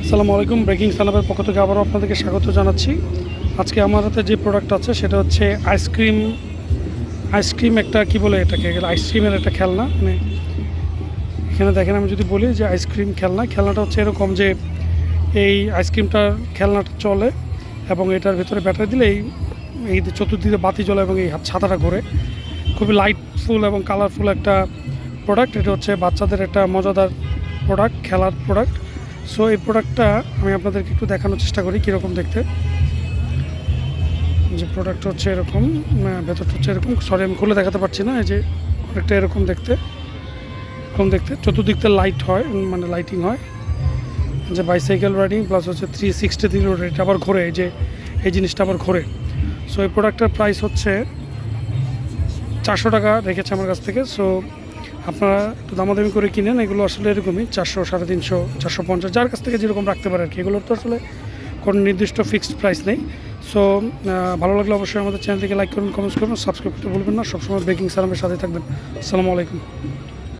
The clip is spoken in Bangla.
আসসালামু আলাইকুম। ব্রেকিং সানাবের পক্ষ থেকে আবারও আপনাদেরকে স্বাগত জানাচ্ছি। আজকে আমার হাতে যে প্রোডাক্ট আছে সেটা হচ্ছে আইসক্রিম একটা কি বলে এটাকে, আইসক্রিমের একটা খেলনা। মানে এখানে দেখেন, আমি যদি বলি যে আইসক্রিম খেলনাটা হচ্ছে এরকম যে এই আইসক্রিমটার খেলনাটা চলে এবং এটার ভিতরে ব্যাটারি দিলে এই চতুর্দিকে বাতি জ্বলে এবং এই ছাতাটা ঘোরে। খুবই লাইটফুল এবং কালারফুল একটা প্রোডাক্ট। এটা হচ্ছে বাচ্চাদের একটা মজাদার প্রোডাক্ট, খেলার প্রোডাক্ট। সো এই প্রোডাক্টটা আমি আপনাদেরকে একটু দেখানোর চেষ্টা করি কীরকম দেখতে। যে প্রোডাক্ট হচ্ছে এরকম, ভেতরটা হচ্ছে এরকম। সরি, আমি খুলে দেখাতে পারছি না। এই যে অনেকটা এরকম দেখতে, চতুর্দিক থেকে লাইট হয়, মানে লাইটিং হয়। যে বাইসাইকেল রাইডিং প্লাস হচ্ছে 360 ডিগ্রি রোটেট, আবার ঘোরে। এই যে এই জিনিসটা আবার ঘোরে। সো এই প্রোডাক্টের প্রাইস হচ্ছে 400 টাকা রেখেছে আমার কাছ থেকে। সো আপনারা একটু দামাদামি করে কিনেন। এগুলো আসলে এরকমই 400, 350, 450, যার কাছ থেকে যেরকম রাখতে পারে আর কি। এগুলোর তো আসলে কোনো নির্দিষ্ট ফিক্সড প্রাইস নেই। সো ভালো লাগলে অবশ্যই আমাদের চ্যানেলটিকে লাইক করুন, কমেন্টস করুন, সাবস্ক্রাইব করতে ভুলবেন না। সবসময় ব্রেকিং সালামের সাথে থাকবেন। আসসালামু আলাইকুম।